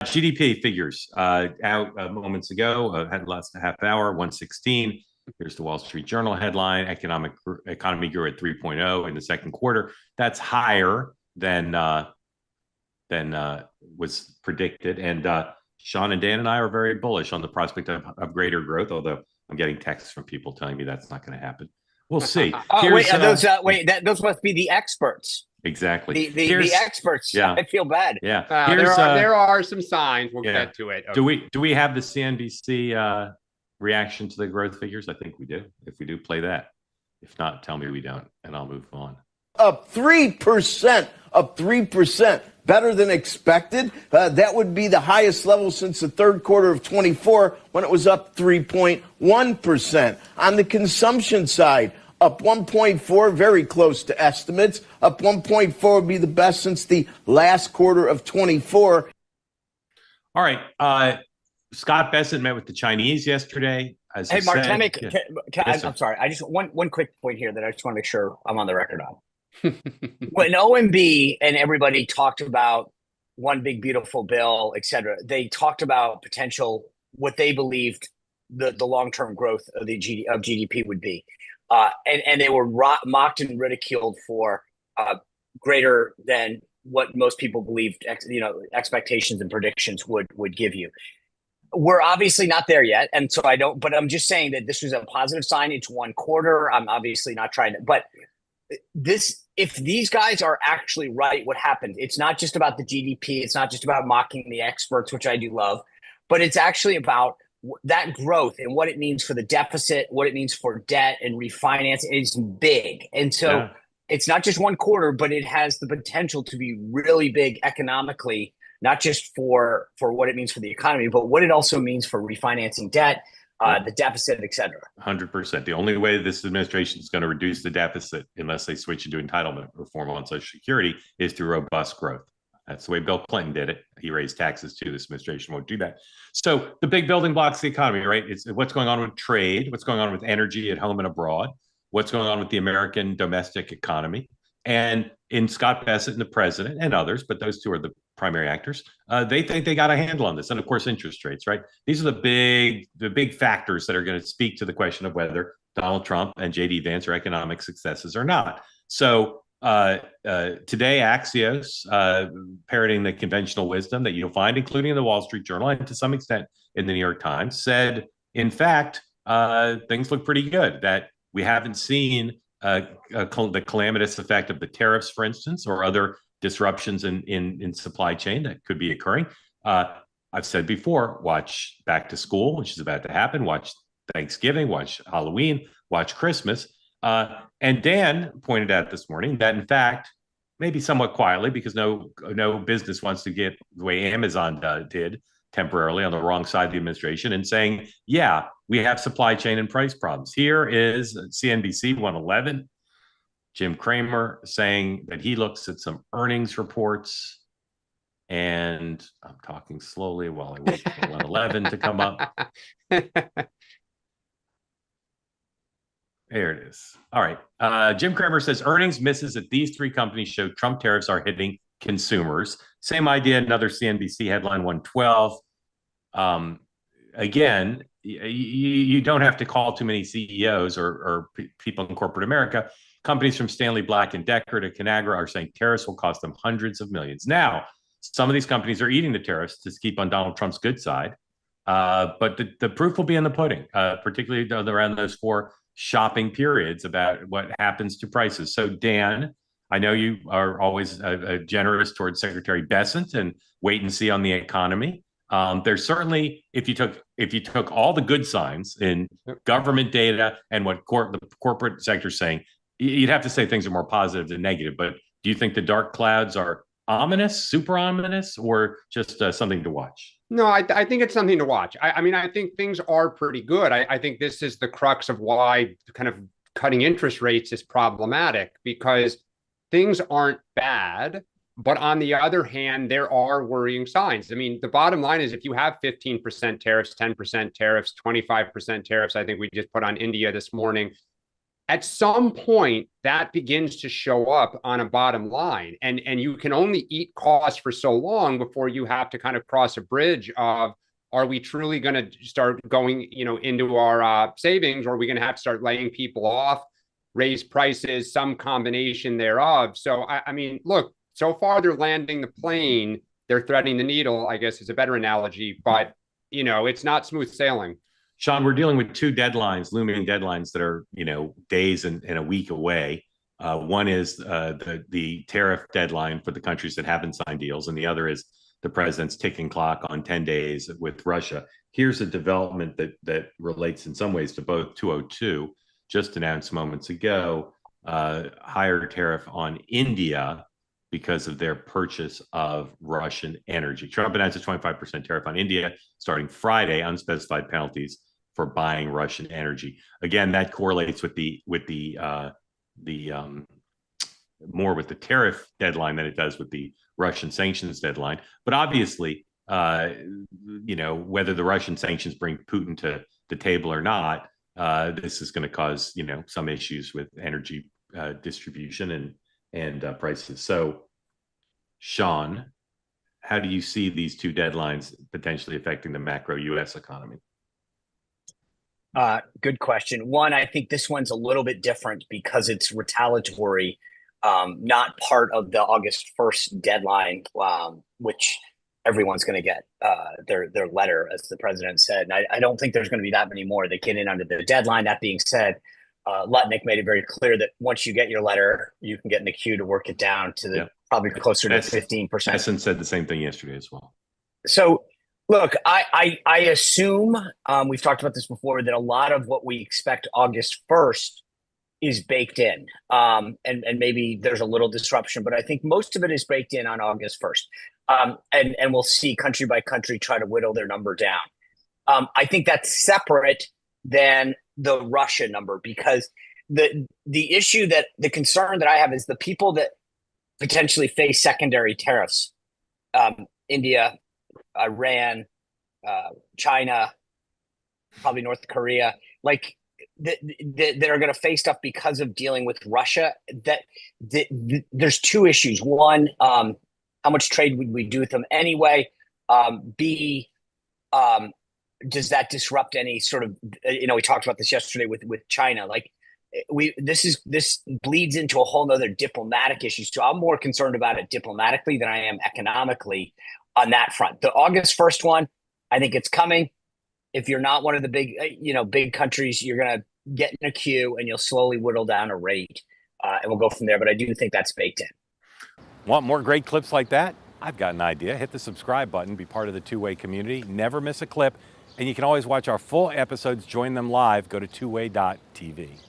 GDP figures out moments ago, had last half hour, 116. Here's the Wall Street Journal headline: economy grew at 3.0 in the second quarter. That's higher than was predicted. And Sean and Dan and I are very bullish on the prospect of greater growth, although I'm getting texts from people telling me that's not going to happen. We'll see. Those must be the experts. Exactly. The experts. Yeah. I feel bad. Yeah. There are some signs. We'll get to it. Okay. Do we have the CNBC reaction to the growth figures? I think we do. If we do, play that. If not, tell me we don't, and I'll move on. Up 3%. Up 3%. Better than expected. That would be the highest level since the third quarter of 24, when it was up 3.1%. On the consumption side, up 1.4, very close to estimates. Up 1.4 would be the best since the last quarter of 24. All right. Scott Bessent met with the Chinese yesterday. Hey, Mark, I'm sorry. I just one quick point here that I just want to make sure I'm on the record on. When OMB and everybody talked about one big beautiful bill, et cetera, they talked about potential, what they believed the long-term growth of GDP would be. And they were mocked and ridiculed for greater than what most people believed, expectations and predictions would give you. We're obviously not there yet, and so but I'm just saying that this was a positive sign. It's one quarter. I'm obviously not trying to, but if these guys are actually right, what happened? It's not just about the GDP. It's not just about mocking the experts, which I do love, but it's actually about that growth and what it means for the deficit, what it means for debt and refinance is big. And so It's not just one quarter, but it has the potential to be really big economically, not just for what it means for the economy, but what it also means for refinancing debt, the deficit, et cetera. 100%. The only way this administration is going to reduce the deficit, unless they switch to entitlement reform on Social Security, is through robust growth. That's the way Bill Clinton did it. He raised taxes too. This administration won't do that. So the big building blocks of the economy, right? It's what's going on with trade, what's going on with energy at home and abroad, what's going on with the American domestic economy. And in Scott Bessent and the president and others, but those two are the primary actors, they think they got a handle on this. And of course, interest rates, right? These are the big factors that are going to speak to the question of whether Donald Trump and J.D. Vance are economic successes or not. So today, Axios, parroting the conventional wisdom that you'll find, including in the Wall Street Journal and to some extent in the New York Times, said, in fact, things look pretty good, that we haven't seen the calamitous effect of the tariffs, for instance, or other disruptions in supply chain that could be occurring. I've said before, watch back to school, which is about to happen, watch Thanksgiving, watch Halloween, watch Christmas. And Dan pointed out this morning that, in fact, maybe somewhat quietly, because no business wants to get the way Amazon did temporarily on the wrong side of the administration, and saying, yeah, we have supply chain and price problems. Here is CNBC 111, Jim Cramer saying that he looks at some earnings reports, and I'm talking slowly while I wait for 111 to come up. There it is. All right. Jim Cramer says earnings misses at these three companies show Trump tariffs are hitting consumers. Same idea, another CNBC headline, 112. Again, you don't have to call too many CEOs or people in corporate America. Companies from Stanley Black and Decker to Conagra are saying tariffs will cost them hundreds of millions. Now, some of these companies are eating the tariffs to keep on Donald Trump's good side. But the proof will be in the pudding, particularly around those four shopping periods about what happens to prices. So, Dan, I know you are always generous towards Secretary Bessent and wait and see on the economy. There's certainly, if you took all the good signs in government data and what the corporate sector is saying, you'd have to say things are more positive than negative. But do you think the dark clouds are ominous, super ominous, or just something to watch? No, I think it's something to watch. I mean, I think things are pretty good. I think this is the crux of why kind of cutting interest rates is problematic, because things aren't bad. But on the other hand, there are worrying signs. I mean, the bottom line is if you have 15% tariffs, 10% tariffs, 25% tariffs, I think we just put on India this morning, at some point that begins to show up on a bottom line, and you can only eat costs for so long before you have to kind of cross a bridge of, are we truly going to start going, into our savings, or are we going to have to start laying people off, raise prices, some combination thereof? So I mean, look, so far they're landing the plane, they're threading the needle, I guess is a better analogy, but it's not smooth sailing. Sean, we're dealing with two deadlines, looming deadlines that are, days and a week away. One is the tariff deadline for the countries that haven't signed deals, and the other is the president's ticking clock on 10 days with Russia. Here's a development that relates in some ways to both. 202, just announced moments ago, higher tariff on India because of their purchase of Russian energy. Trump announced a 25% tariff on India starting Friday, unspecified penalties for buying Russian energy. Again, that correlates with the more with the tariff deadline than it does with the Russian sanctions deadline. But obviously, whether the Russian sanctions bring Putin to the table or not, this is going to cause some issues with energy distribution and prices. So, Sean, how do you see these two deadlines potentially affecting the macro U.S. economy? Good question. One, I think this one's a little bit different because it's retaliatory, not part of the August 1st deadline, which everyone's going to get their letter, as the president said. And I don't think there's going to be that many more that get in under the deadline. That being said, Lutnick made it very clear that once you get your letter, you can get in the queue to work it down to probably closer to 15%. Essence said the same thing yesterday as well. So, look, I assume, we've talked about this before, that a lot of what we expect August 1st is baked in. And maybe there's a little disruption, but I think most of it is baked in on August 1st. And we'll see country by country try to whittle their number down. I think that's separate than the Russia number, because the issue, that the concern that I have is the people that potentially face secondary tariffs, India, Iran, China, probably North Korea, like that are going to face stuff because of dealing with Russia. There's two issues. One, how much trade would we do with them anyway? B, does that disrupt any sort of, we talked about this yesterday with China. Like this bleeds into a whole nother diplomatic issue. So I'm more concerned about it diplomatically than I am economically on that front. The August 1st one, I think it's coming. If you're not one of the big countries, you're going to get in a queue and you'll slowly whittle down a rate, and we'll go from there. But I do think that's baked in. Want more great clips like that? I've got an idea. Hit the subscribe button, be part of the Two-Way community, never miss a clip. And you can always watch our full episodes, join them live, go to twoway.tv.